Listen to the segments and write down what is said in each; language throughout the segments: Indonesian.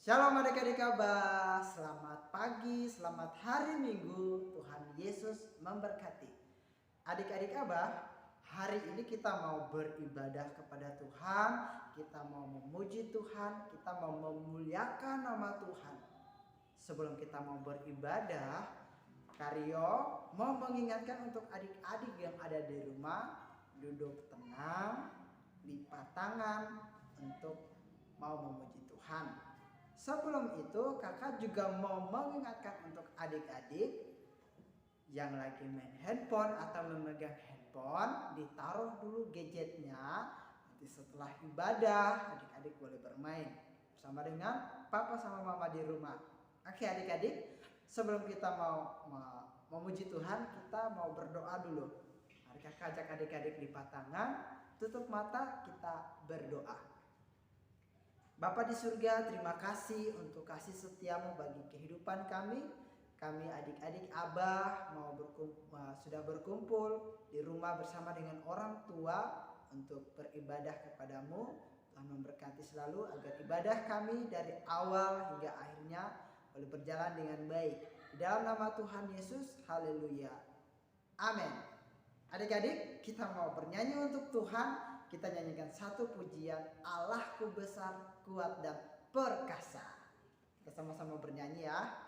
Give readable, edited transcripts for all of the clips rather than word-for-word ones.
Shalom adik-adik Abah, selamat pagi, selamat hari Minggu, Tuhan Yesus memberkati. Adik-adik Abah, hari ini kita mau beribadah kepada Tuhan, kita mau memuji Tuhan, kita mau memuliakan nama Tuhan. Sebelum kita mau beribadah, Karyo mau mengingatkan untuk adik-adik yang ada di rumah, duduk tenang, lipat tangan untuk mau memuji Tuhan. Sebelum itu kakak juga mau mengingatkan untuk adik-adik yang lagi main handphone atau memegang handphone, ditaruh dulu gadgetnya. Nanti setelah ibadah adik-adik boleh bermain bersama dengan papa sama mama di rumah. Oke adik-adik, sebelum kita mau memuji Tuhan, kita mau berdoa dulu. Mari kakak ajak adik-adik lipat tangan, tutup mata, kita berdoa. Bapa di surga, terima kasih untuk kasih setiamu bagi kehidupan kami. Kami adik-adik Abah sudah berkumpul di rumah bersama dengan orang tua untuk beribadah kepadamu. Tuhan memberkati selalu agar ibadah kami dari awal hingga akhirnya boleh berjalan dengan baik. Di dalam nama Tuhan Yesus, haleluya. Amin. Adik-adik, kita mau bernyanyi untuk Tuhan. Kita nyanyikan satu pujian, Allahku besar, kuat dan perkasa. Kita sama-sama bernyanyi ya.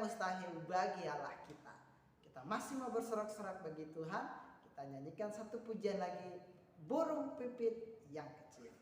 Mustahil bagi Allah kita. Kita masih mau bersorak-sorak bagi Tuhan. Kita nyanyikan satu pujian lagi, burung pipit yang kecil.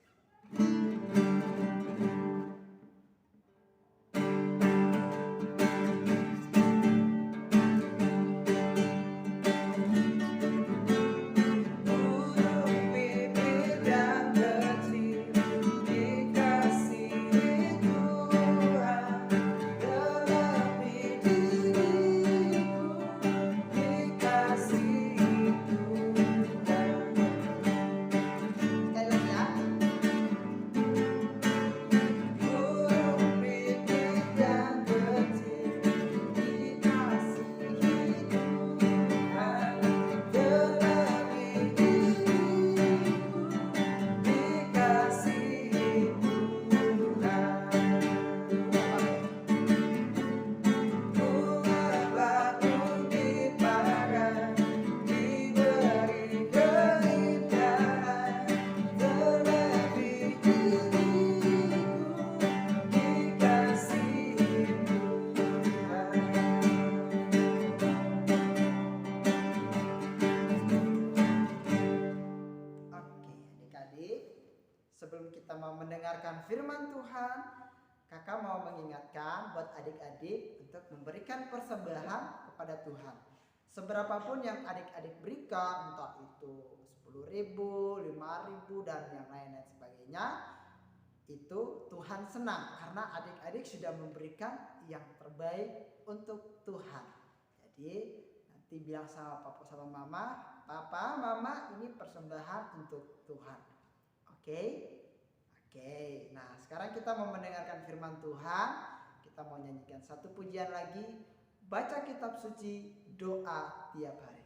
Sebelum kita mau mendengarkan firman Tuhan, kakak mau mengingatkan buat adik-adik untuk memberikan persembahan kepada Tuhan. Seberapapun yang adik-adik berikan, entah itu 10.000, 5.000 dan yang lain-lain sebagainya, itu Tuhan senang karena adik-adik sudah memberikan yang terbaik untuk Tuhan. Jadi nanti bilang sama papa sama mama, papa, mama, ini persembahan untuk Tuhan. Oke? Oke. Nah, sekarang kita mau mendengarkan firman Tuhan. Kita mau nyanyikan satu pujian lagi. Baca kitab suci, doa tiap hari.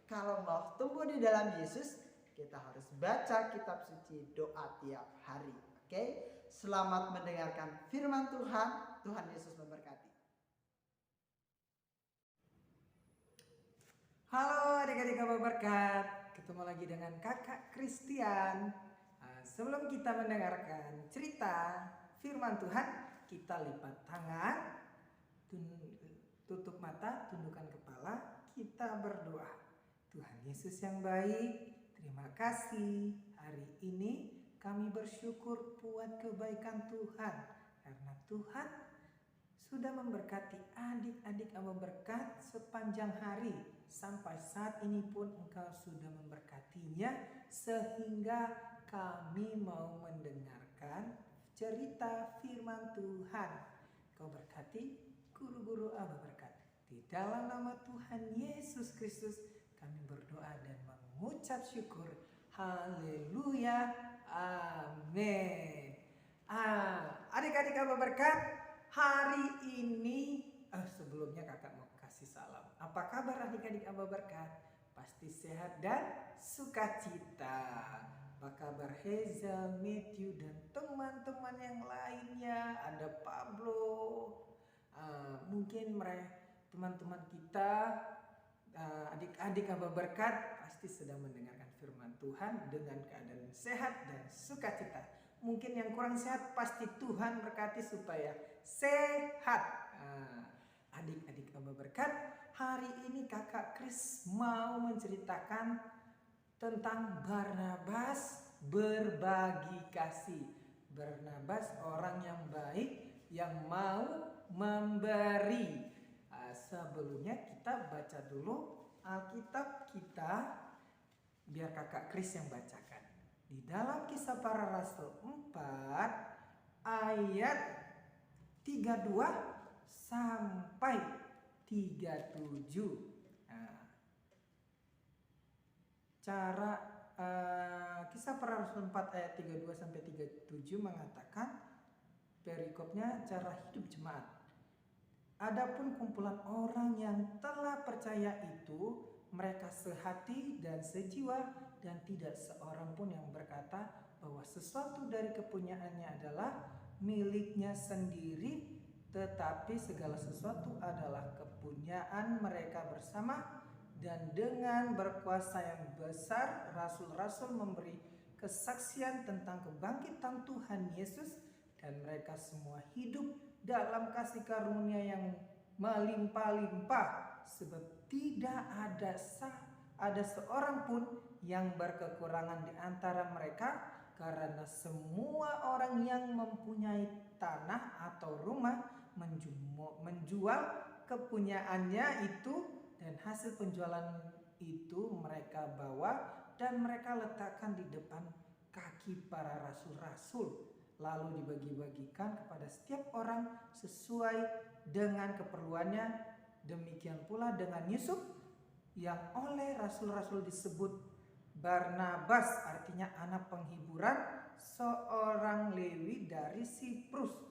Kalau mau tumbuh di dalam Yesus, kita harus baca kitab suci, doa tiap hari. Oke? Selamat mendengarkan firman Tuhan. Tuhan Yesus memberkati. Halo adik-adik Kabar Berkat. Ketemu lagi dengan Kakak Christian. Sebelum kita mendengarkan cerita firman Tuhan, kita lipat tangan, tutup mata, tundukkan kepala, kita berdoa. Tuhan Yesus yang baik, terima kasih. Hari ini kami bersyukur buat kebaikan Tuhan. Karena Tuhan sudah memberkati adik-adik Aba Berkat sepanjang hari. Sampai saat ini pun Engkau sudah memberkatinya. Sehingga kami mau mendengarkan cerita firman Tuhan. Kau berkati guru-guru Aba Berkat. Di dalam nama Tuhan Yesus Kristus kami berdoa dan mengucap syukur. Haleluya. Amin. Adik-adik Aba Berkat, hari ini sebelumnya kakak mau kasih salam. Apa kabar adik-adik Aba Berkat? Pasti sehat dan sukacita. Apa kabar Hazel, Matthew dan teman-teman yang lainnya? Ada Pablo. Mungkin teman-teman kita, adik-adik Aba Berkat pasti sedang mendengarkan firman Tuhan dengan keadaan sehat dan sukacita. Mungkin yang kurang sehat pasti Tuhan berkati supaya sehat. Adik-adik Aba Berkat, hari ini kakak Kris mau menceritakan tentang Barnabas berbagi kasih. Barnabas orang yang baik yang mau memberi. Sebelumnya kita baca dulu Alkitab kita, biar kakak Kris yang bacakan. Di dalam Kisah Para Rasul 4 ayat 32 sampai 37. Kisah Para Rasul 4 ayat 32 sampai 37 mengatakan, perikopnya cara hidup jemaat. Adapun kumpulan orang yang telah percaya itu, mereka sehati dan sejiwa, dan tidak seorang pun yang berkata bahwa sesuatu dari kepunyaannya adalah miliknya sendiri, tetapi segala sesuatu adalah kepunyaan mereka bersama. Dan dengan berkuasa yang besar, rasul-rasul memberi kesaksian tentang kebangkitan Tuhan Yesus, dan mereka semua hidup dalam kasih karunia yang melimpah-limpah, sebab tidak ada seorang pun yang berkekurangan di antara mereka, karena semua orang yang mempunyai tanah atau rumah menjual kepunyaannya itu, dan hasil penjualan itu mereka bawa dan mereka letakkan di depan kaki para rasul-rasul, lalu dibagi-bagikan kepada setiap orang sesuai dengan keperluannya. Demikian pula dengan Yusuf, yang oleh rasul-rasul disebut Barnabas, artinya anak penghiburan, seorang Lewi dari Siprus.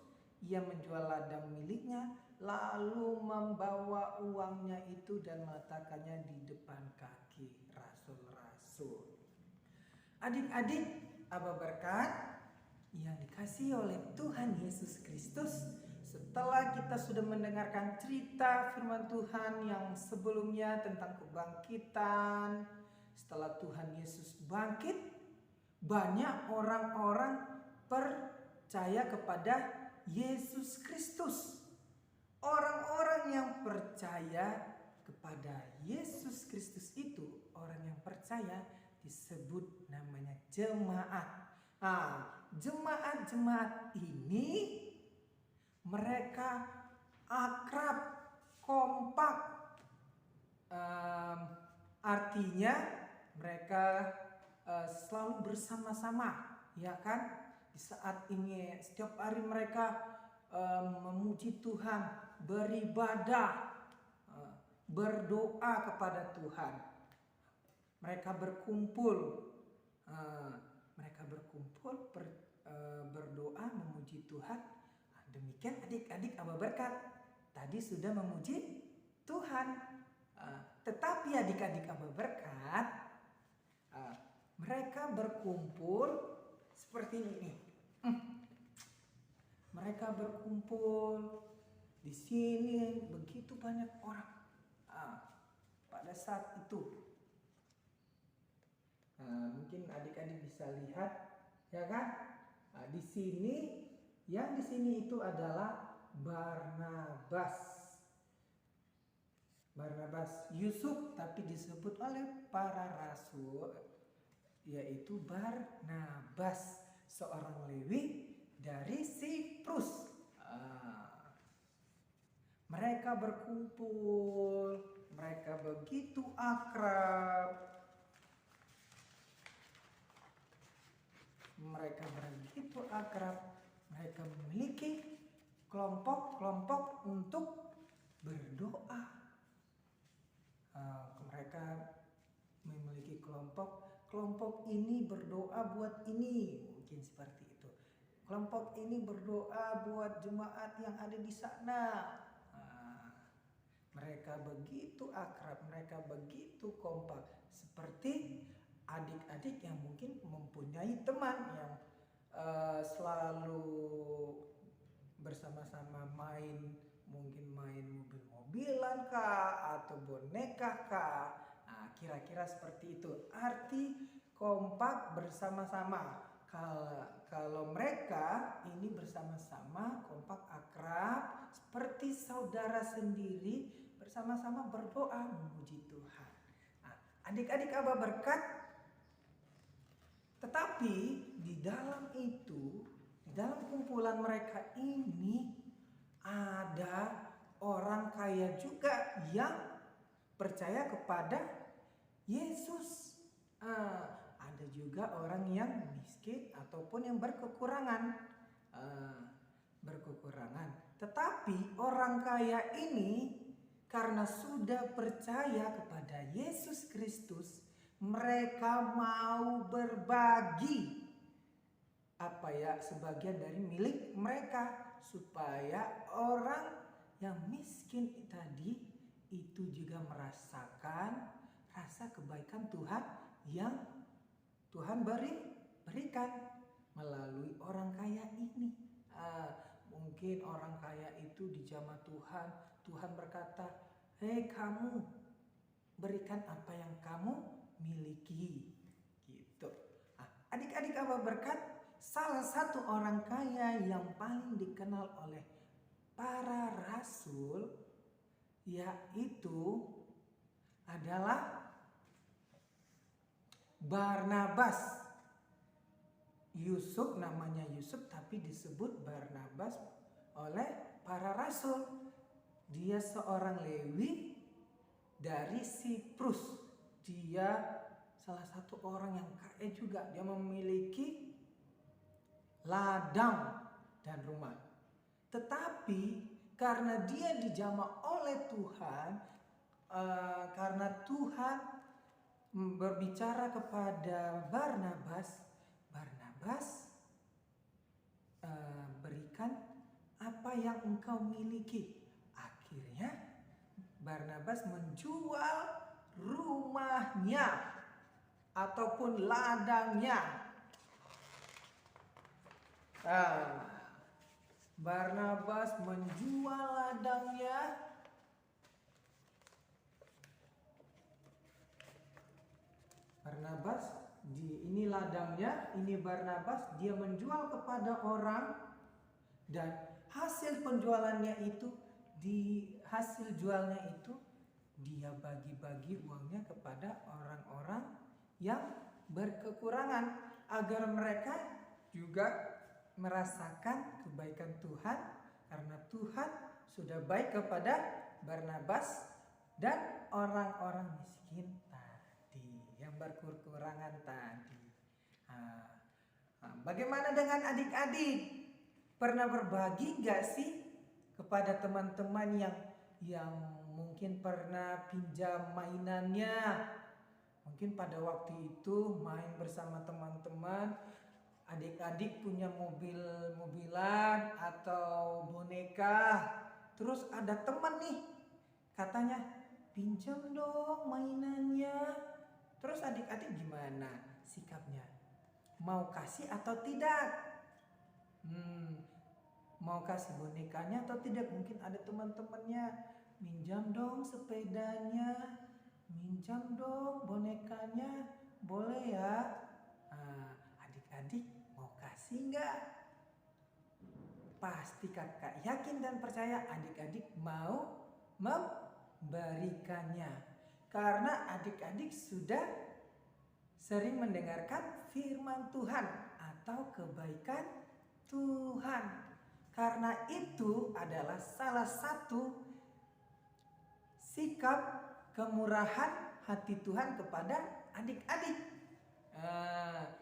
Ia menjual ladang miliknya, lalu membawa uangnya itu dan meletakkannya di depan kaki rasul-rasul. Adik-adik, Aba berkat yang dikasihi oleh Tuhan Yesus Kristus, setelah kita sudah mendengarkan cerita firman Tuhan yang sebelumnya tentang kebangkitan, setelah Tuhan Yesus bangkit, banyak orang-orang percaya kepada Yesus Kristus. Orang-orang yang percaya kepada Yesus Kristus itu, orang yang percaya, disebut namanya jemaat. Jemaat-jemaat ini mereka akrab, kompak. Artinya mereka selalu bersama-sama, ya kan? Di saat ini setiap hari mereka memuji Tuhan, beribadah, berdoa kepada Tuhan. Mereka berkumpul, berdoa, memuji Tuhan. Demikian adik-adik Aba berkat tadi sudah memuji Tuhan. Tetapi adik-adik Aba berkat, mereka berkumpul seperti ini. Mereka berkumpul di sini, begitu banyak orang pada saat itu. Mungkin adik-adik bisa lihat, ya kan? Di sini, yang di sini itu adalah Barnabas. Yusuf, tapi disebut oleh para rasul, yaitu Barnabas, seorang Lewi dari Siprus. Mereka berkumpul, mereka begitu akrab, mereka memiliki kelompok-kelompok untuk berdoa. Mereka memiliki kelompok ini berdoa buat ini, mungkin seperti itu. Kelompok ini berdoa buat jemaat yang ada di sana. Mereka begitu akrab, mereka begitu kompak, seperti adik-adik yang mungkin mempunyai teman yang selalu bersama-sama main, mungkin main mobil-mobilan kah, atau boneka kah. Kira-kira seperti itu arti kompak bersama-sama. Kalau mereka ini bersama-sama kompak akrab seperti saudara sendiri, bersama-sama berdoa memuji Tuhan. Adik-adik Aba berkat, tetapi di dalam itu, di dalam kumpulan mereka ini ada orang kaya juga yang percaya kepada Yesus. Ada juga orang yang miskin ataupun yang berkekurangan. Tetapi orang kaya ini karena sudah percaya kepada Yesus Kristus, mereka mau berbagi sebagian dari milik mereka, supaya orang yang miskin tadi itu juga merasakan rasa kebaikan Tuhan yang Tuhan beri berikan melalui orang kaya ini. Mungkin orang kaya itu dijamah Tuhan, Tuhan berkata, hei kamu, berikan apa yang kamu miliki, gitu. Adik-adik Abah berkat, salah satu orang kaya yang paling dikenal oleh para rasul yaitu adalah Barnabas. Yusuf, namanya Yusuf tapi disebut Barnabas oleh para rasul. Dia seorang Lewi dari Siprus. Dia salah satu orang yang kaya juga. Dia memiliki ladang dan rumah. Tetapi karena dia dijamah oleh Tuhan, karena Tuhan berbicara kepada Barnabas, berikan apa yang engkau miliki. Akhirnya Barnabas menjual rumahnya ataupun ladangnya. Barnabas menjual ladangnya ini ladangnya, ini Barnabas, dia menjual kepada orang dan hasil penjualannya itu, di hasil jualnya itu dia bagi-bagi uangnya kepada orang-orang yang berkekurangan agar mereka juga merasakan kebaikan Tuhan, karena Tuhan sudah baik kepada Barnabas dan orang-orang miskin yang berkekurangan tadi. Bagaimana dengan adik-adik? Pernah berbagi gak sih kepada teman-teman yang mungkin pernah pinjam mainannya? Mungkin pada waktu itu main bersama teman-teman, adik-adik punya mobil-mobilan atau boneka. Terus ada teman nih, katanya pinjam dong mainannya. Terus adik-adik gimana sikapnya? Mau kasih atau tidak? Mau kasih bonekanya atau tidak? Mungkin ada teman-temannya, minjam dong sepedanya, minjam dong bonekanya, boleh ya? Adik-adik mau kasih nggak? Pasti kakak yakin dan percaya adik-adik mau memberikannya. Karena adik-adik sudah sering mendengarkan firman Tuhan atau kebaikan Tuhan. Karena itu adalah salah satu sikap kemurahan hati Tuhan kepada adik-adik.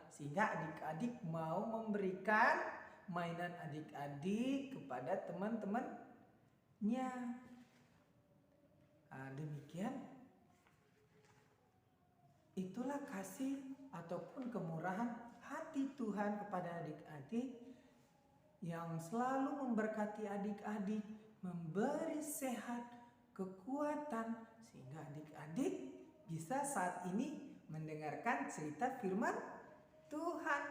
Sehingga adik-adik mau memberikan mainan adik-adik kepada teman-temannya. Demikian. Itulah kasih ataupun kemurahan hati Tuhan kepada adik-adik yang selalu memberkati adik-adik, memberi sehat, kekuatan, sehingga adik-adik bisa saat ini mendengarkan cerita firman Tuhan.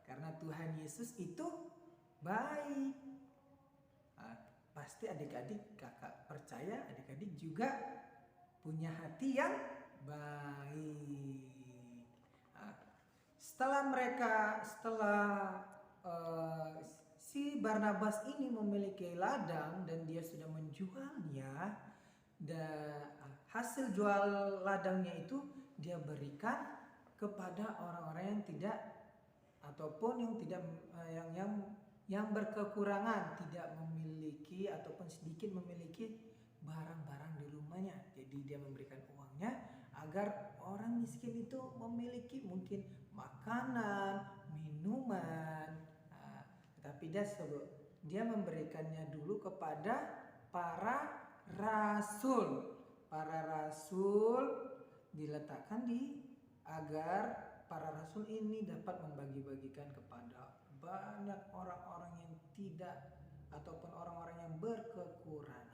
Karena Tuhan Yesus itu baik. Pasti adik-adik, kakak percaya adik-adik juga punya hati yang baik. Setelah si Barnabas ini memiliki ladang dan dia sudah menjualnya, dan hasil jual ladangnya itu dia berikan kepada orang-orang yang tidak ataupun yang berkekurangan, tidak memiliki ataupun sedikit memiliki barang-barang di rumahnya. Jadi dia memberikan uangnya agar orang miskin itu memiliki mungkin makanan, minuman. Tetapi dia memberikannya dulu kepada para rasul. Para rasul diletakkan agar para rasul ini dapat membagi-bagikan kepada banyak orang-orang yang tidak ataupun orang-orang yang berkekurangan.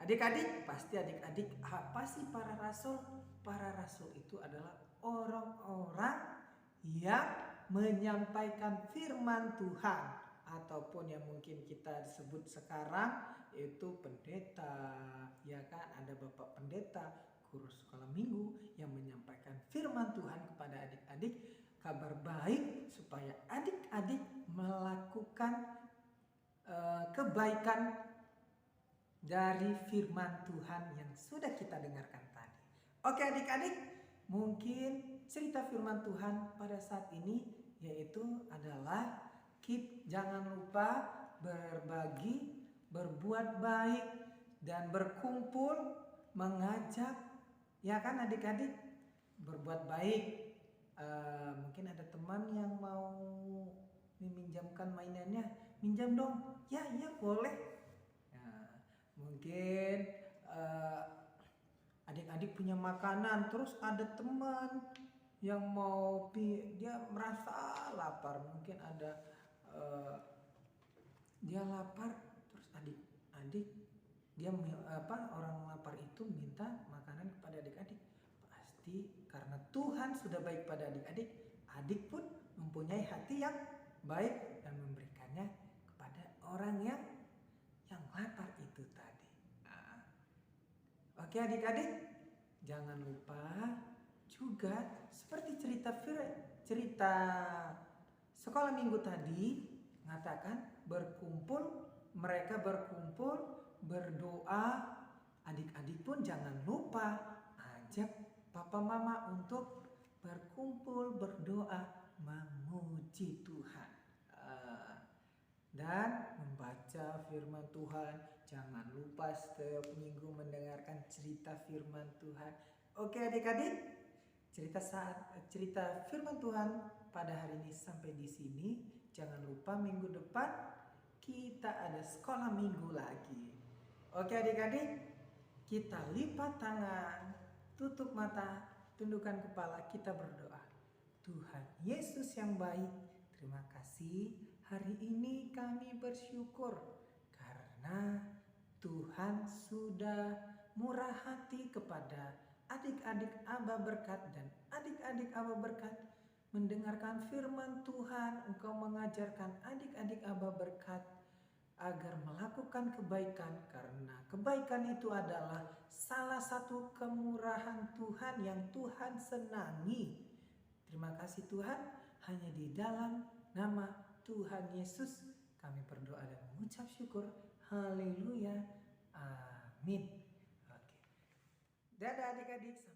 Adik-adik, pasti adik-adik apa sih para rasul? Para rasul itu adalah orang-orang yang menyampaikan firman Tuhan, ataupun yang mungkin kita sebut sekarang yaitu pendeta, ya kan, ada bapak pendeta, guru sekolah minggu yang menyampaikan firman Tuhan kepada adik-adik, kabar baik supaya adik-adik melakukan kebaikan dari firman Tuhan yang sudah kita dengarkan tadi. Oke adik-adik, mungkin cerita firman Tuhan pada saat ini yaitu adalah jangan lupa berbagi, berbuat baik, dan berkumpul, mengajak, ya kan adik-adik, berbuat baik. Mungkin ada teman yang mau meminjamkan mainannya, minjam dong, ya boleh. Nah, mungkin adik-adik punya makanan, terus ada teman yang mau dia merasa lapar, mungkin ada dia lapar, terus adik-adik dia orang lapar itu minta makanan kepada adik-adik, pasti karena Tuhan sudah baik pada adik-adik, adik pun mempunyai hati yang baik dan memberikannya kepada orang yang lapar itu tadi. Oke adik-adik, jangan lupa juga seperti cerita sekolah minggu tadi mengatakan mereka berkumpul berdoa. Adik-adik pun jangan lupa ajak papa mama untuk berkumpul berdoa memuji Tuhan dan membaca firman Tuhan. Jangan lupa setiap minggu mendengarkan cerita firman Tuhan. Oke adik-adik, cerita firman Tuhan pada hari ini sampai di sini. Jangan lupa minggu depan kita ada sekolah minggu lagi. Oke adik-adik, kita lipat tangan, tutup mata, tundukkan kepala, kita berdoa. Tuhan Yesus yang baik, terima kasih hari ini kami bersyukur karena Tuhan sudah murah hati kepada adik-adik Aba Berkat dan adik-adik Aba Berkat mendengarkan firman Tuhan. Engkau mengajarkan adik-adik Aba Berkat agar melakukan kebaikan, karena kebaikan itu adalah salah satu kemurahan Tuhan yang Tuhan senangi. Terima kasih Tuhan, hanya di dalam nama Tuhan Yesus kami berdoa dan mengucap syukur. Haleluya, amin. Oke. Dadah adik-adik.